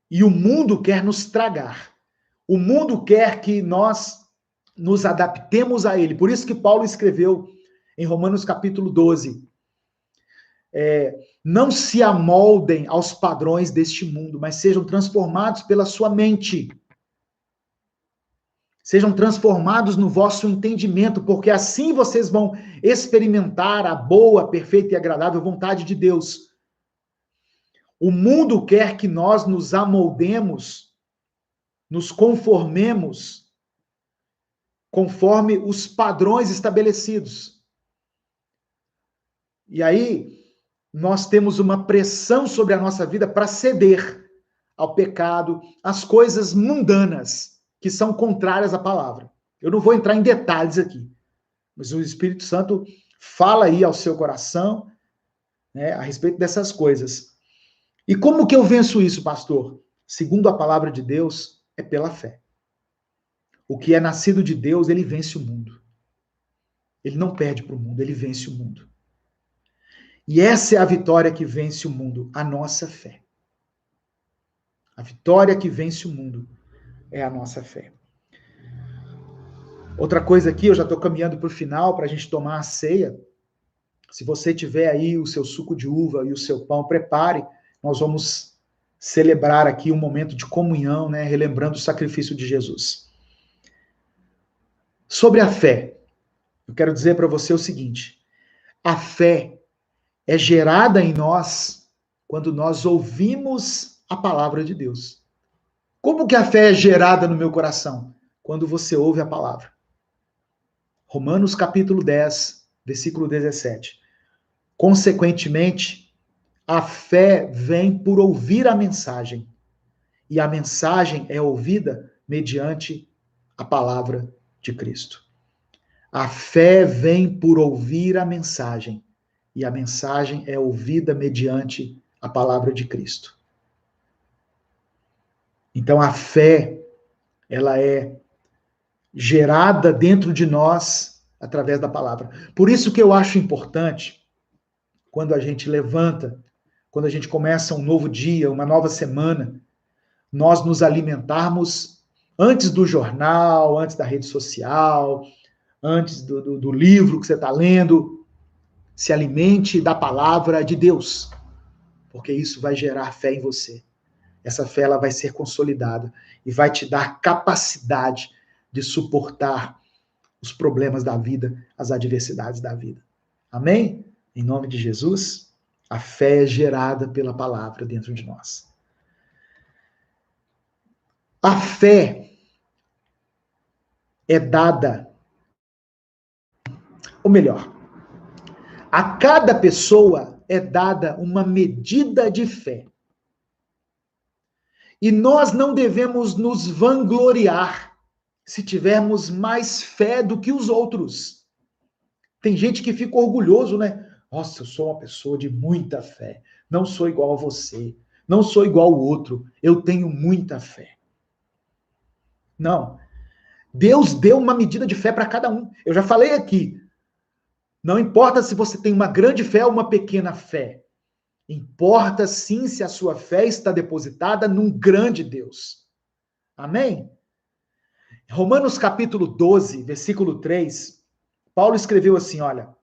E o mundo quer nos tragar. O mundo quer que nós nos adaptemos a ele. Por isso que Paulo escreveu em Romanos capítulo 12, não se amoldem aos padrões deste mundo, mas sejam transformados pela sua mente. Sejam transformados no vosso entendimento, porque assim vocês vão experimentar a boa, perfeita e agradável vontade de Deus. O mundo quer que nós nos amoldemos, nos conformemos conforme os padrões estabelecidos. E aí, nós temos uma pressão sobre a nossa vida para ceder ao pecado, às coisas mundanas, que são contrárias à palavra. Eu não vou entrar em detalhes aqui, mas o Espírito Santo fala aí ao seu coração, né, a respeito dessas coisas. E como que eu venço isso, pastor? Segundo a palavra de Deus, é pela fé. O que é nascido de Deus, ele vence o mundo. Ele não perde para o mundo, ele vence o mundo. E essa é a vitória que vence o mundo, a nossa fé. A vitória que vence o mundo é a nossa fé. Outra coisa aqui, eu já estou caminhando para o final, para a gente tomar a ceia. Se você tiver aí o seu suco de uva e o seu pão, prepare. Nós vamos celebrar aqui um momento de comunhão, né, relembrando o sacrifício de Jesus. Sobre a fé, eu quero dizer para você o seguinte: a fé é gerada em nós quando nós ouvimos a palavra de Deus. Como que a fé é gerada no meu coração? Quando você ouve a palavra. Romanos capítulo 10, versículo 17. Consequentemente, a fé vem por ouvir a mensagem, e a mensagem é ouvida mediante a palavra de Cristo. A fé vem por ouvir a mensagem, e a mensagem é ouvida mediante a palavra de Cristo. Então a fé, ela é gerada dentro de nós através da palavra. Por isso que eu acho importante, quando a gente levanta, quando a gente começa um novo dia, uma nova semana, nós nos alimentarmos antes do jornal, antes da rede social, antes do livro que você está lendo. Se alimente da palavra de Deus, porque isso vai gerar fé em você. Essa fé ela vai ser consolidada e vai te dar capacidade de suportar os problemas da vida, as adversidades da vida. Amém? Em nome de Jesus, a fé é gerada pela palavra dentro de nós. A fé é dada, ou melhor, a cada pessoa é dada uma medida de fé. E nós não devemos nos vangloriar se tivermos mais fé do que os outros. Tem gente que fica orgulhoso, né? Nossa, eu sou uma pessoa de muita fé. Não sou igual a você. Não sou igual ao outro. Eu tenho muita fé. Não. Deus deu uma medida de fé para cada um. Eu já falei aqui. Não importa se você tem uma grande fé ou uma pequena fé. Importa sim se a sua fé está depositada num grande Deus. Amém? Romanos capítulo 12, versículo 3, Paulo escreveu assim, olha: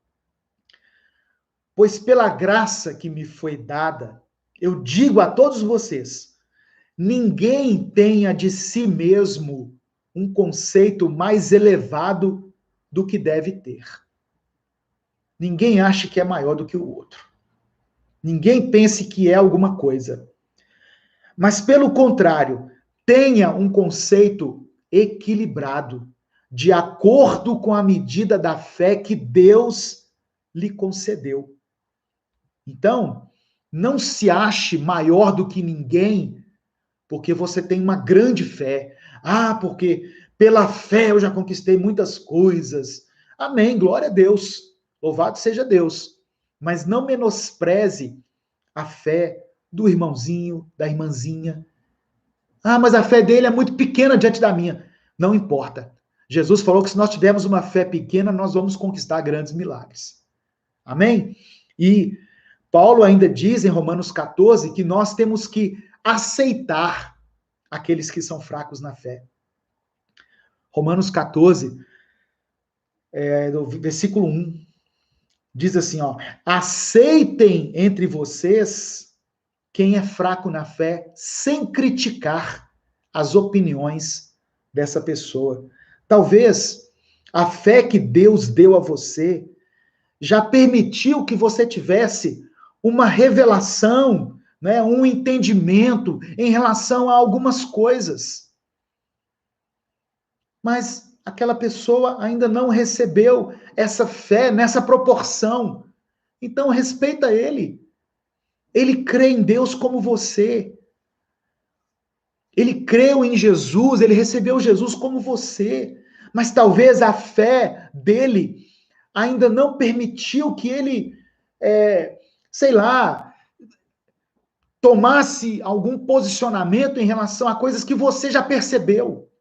pois pela graça que me foi dada, eu digo a todos vocês, ninguém tenha de si mesmo um conceito mais elevado do que deve ter. Ninguém ache que é maior do que o outro. Ninguém pense que é alguma coisa. Mas, pelo contrário, tenha um conceito equilibrado, de acordo com a medida da fé que Deus lhe concedeu. Então, não se ache maior do que ninguém porque você tem uma grande fé. Ah, porque pela fé eu já conquistei muitas coisas. Amém, glória a Deus. Louvado seja Deus. Mas não menospreze a fé do irmãozinho, da irmãzinha. Ah, mas a fé dele é muito pequena diante da minha. Não importa. Jesus falou que se nós tivermos uma fé pequena, nós vamos conquistar grandes milagres. Amém? E Paulo ainda diz em Romanos 14 que nós temos que aceitar aqueles que são fracos na fé. Romanos 14, versículo 1, diz assim, ó, aceitem entre vocês quem é fraco na fé, sem criticar as opiniões dessa pessoa. Talvez a fé que Deus deu a você já permitiu que você tivesse uma revelação, né, um entendimento em relação a algumas coisas. Mas aquela pessoa ainda não recebeu essa fé nessa proporção. Então, respeita ele. Ele crê em Deus como você. Ele creu em Jesus, ele recebeu Jesus como você. Mas talvez a fé dele ainda não permitiu que ele, sei lá, tomasse algum posicionamento em relação a coisas que você já percebeu.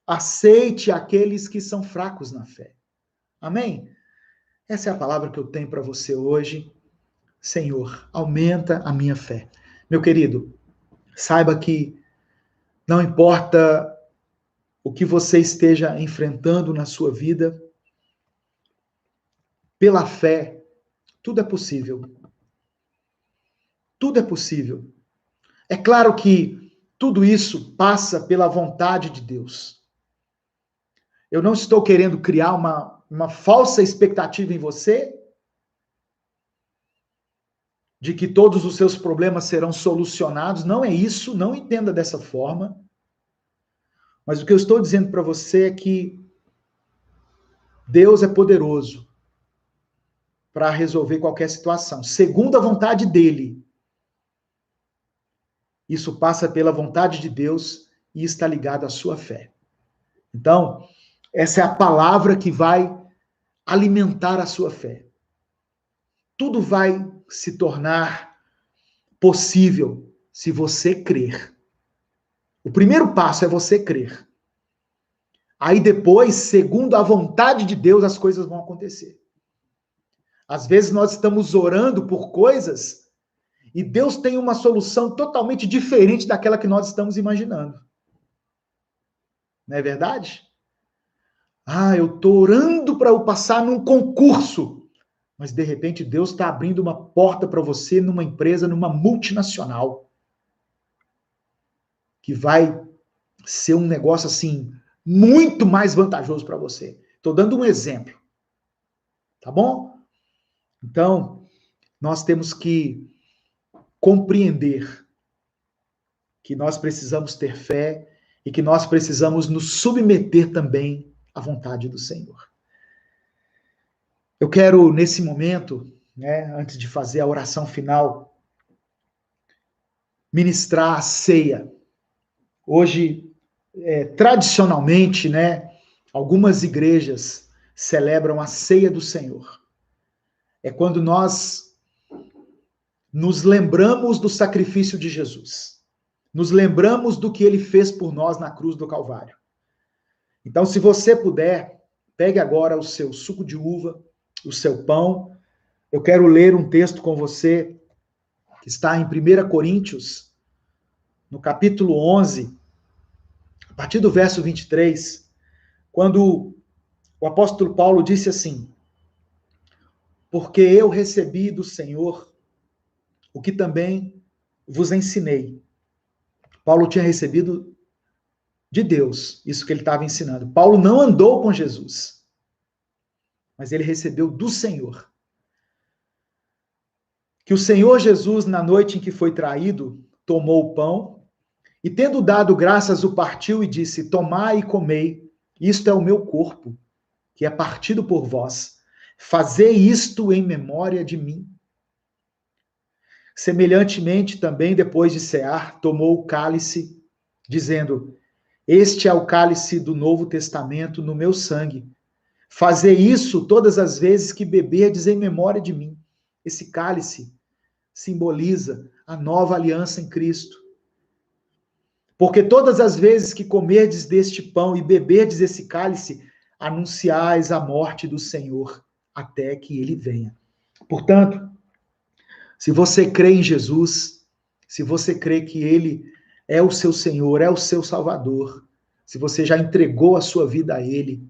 Aceite aqueles que são fracos na fé. Amém? Essa é a palavra que eu tenho para você hoje. Senhor, aumenta a minha fé. Meu querido, saiba que não importa o que você esteja enfrentando na sua vida, pela fé, tudo é possível. Tudo é possível. É claro que tudo isso passa pela vontade de Deus. Eu não estou querendo criar uma falsa expectativa em você de que todos os seus problemas serão solucionados. Não é isso, não entenda dessa forma. Mas o que eu estou dizendo para você é que Deus é poderoso para resolver qualquer situação, segundo a vontade dele. Isso passa pela vontade de Deus e está ligado à sua fé. Então, essa é a palavra que vai alimentar a sua fé. Tudo vai se tornar possível se você crer. O primeiro passo é você crer. Aí depois, segundo a vontade de Deus, as coisas vão acontecer. Às vezes nós estamos orando por coisas e Deus tem uma solução totalmente diferente daquela que nós estamos imaginando. Não é verdade? Ah, eu estou orando para eu passar num concurso. Mas, de repente, Deus está abrindo uma porta para você numa empresa, numa multinacional. Que vai ser um negócio, assim, muito mais vantajoso para você. Estou dando um exemplo. Tá bom? Então, nós temos que compreender que nós precisamos ter fé e que nós precisamos nos submeter também à vontade do Senhor. Eu quero, nesse momento, né, antes de fazer a oração final, ministrar a ceia. Hoje, tradicionalmente, né, algumas igrejas celebram a ceia do Senhor. É quando nós nos lembramos do sacrifício de Jesus. Nos lembramos do que ele fez por nós na cruz do Calvário. Então, se você puder, pegue agora o seu suco de uva, o seu pão. Eu quero ler um texto com você que está em 1 Coríntios, no capítulo 11, a partir do verso 23, quando o apóstolo Paulo disse assim: porque eu recebi do Senhor o que também vos ensinei, Paulo tinha recebido de Deus isso que ele estava ensinando. Paulo não andou com Jesus, mas ele recebeu do Senhor. Que o Senhor Jesus, na noite em que foi traído, tomou o pão e, tendo dado graças, o partiu e disse: tomai e comei, isto é o meu corpo, que é partido por vós. Fazei isto em memória de mim. Semelhantemente, também, depois de cear, tomou o cálice, dizendo: este é o cálice do Novo Testamento no meu sangue. Fazei isso todas as vezes que beberdes em memória de mim. Esse cálice simboliza a nova aliança em Cristo. Porque todas as vezes que comerdes deste pão e beberdes esse cálice, anunciais a morte do Senhor até que ele venha. Portanto, se você crê em Jesus, se você crê que ele é o seu Senhor, é o seu Salvador, se você já entregou a sua vida a ele,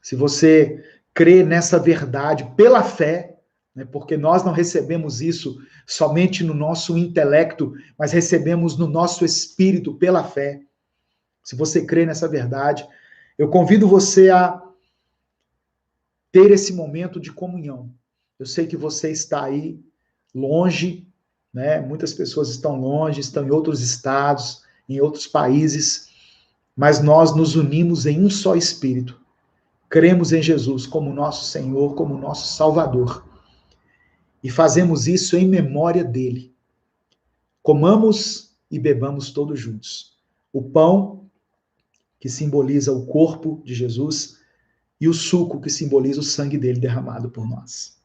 se você crê nessa verdade pela fé, né, porque nós não recebemos isso somente no nosso intelecto, mas recebemos no nosso espírito pela fé. Se você crê nessa verdade, eu convido você a ter esse momento de comunhão. Eu sei que você está aí longe, né? Muitas pessoas estão longe, estão em outros estados, em outros países, mas nós nos unimos em um só espírito. Cremos em Jesus como nosso Senhor, como nosso Salvador. E fazemos isso em memória dele. Comamos e bebamos todos juntos. O pão, que simboliza o corpo de Jesus, e o suco, que simboliza o sangue dele derramado por nós.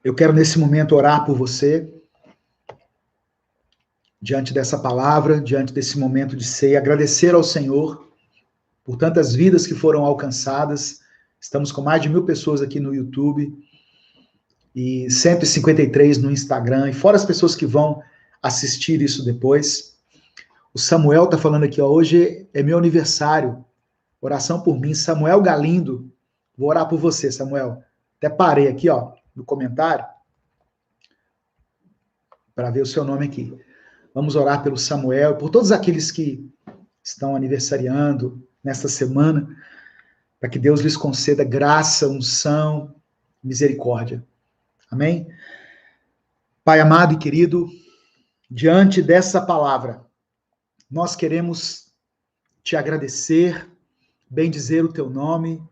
Eu quero, nesse momento, orar por você, diante dessa palavra, diante desse momento de ceia, agradecer ao Senhor por tantas vidas que foram alcançadas. Estamos com mais de 1.000 pessoas aqui no YouTube e 153 no Instagram, e fora as pessoas que vão assistir isso depois. O Samuel está falando aqui, ó, hoje é meu aniversário, oração por mim, Samuel Galindo. Vou orar por você, Samuel. Até parei aqui, ó, no comentário, para ver o seu nome aqui. Vamos orar pelo Samuel, por todos aqueles que estão aniversariando nesta semana, para que Deus lhes conceda graça, unção, misericórdia. Amém? Pai amado e querido, diante dessa palavra, nós queremos te agradecer, bendizer o teu nome,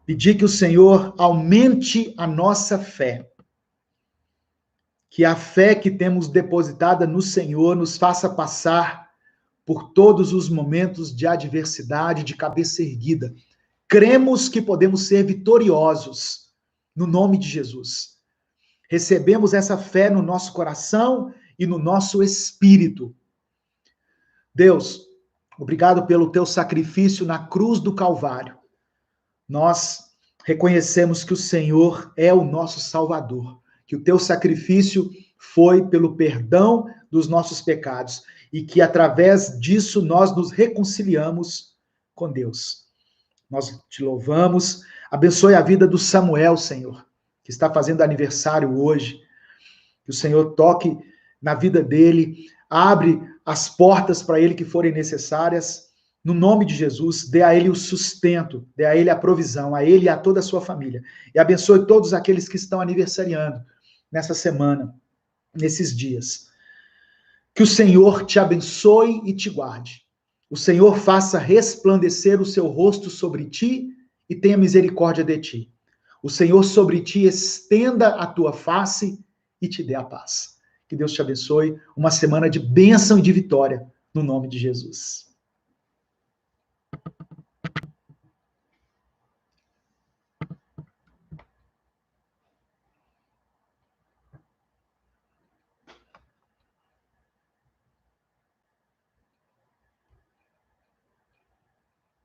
pedir que o Senhor aumente a nossa fé, que a fé que temos depositada no Senhor nos faça passar por todos os momentos de adversidade, de cabeça erguida. Cremos que podemos ser vitoriosos no nome de Jesus. Recebemos essa fé no nosso coração e no nosso espírito. Deus, obrigado pelo teu sacrifício na cruz do Calvário. Nós reconhecemos que o Senhor é o nosso Salvador, que o teu sacrifício foi pelo perdão dos nossos pecados e que através disso nós nos reconciliamos com Deus. Nós te louvamos, abençoe a vida do Samuel, Senhor, que está fazendo aniversário hoje, que o Senhor toque na vida dele, abre as portas para ele que forem necessárias, no nome de Jesus, dê a ele o sustento, dê a ele a provisão, a ele e a toda a sua família, e abençoe todos aqueles que estão aniversariando nessa semana, nesses dias. Que o Senhor te abençoe e te guarde. O Senhor faça resplandecer o seu rosto sobre ti e tenha misericórdia de ti. O Senhor sobre ti estenda a tua face e te dê a paz. Que Deus te abençoe. Uma semana de bênção e de vitória, no nome de Jesus.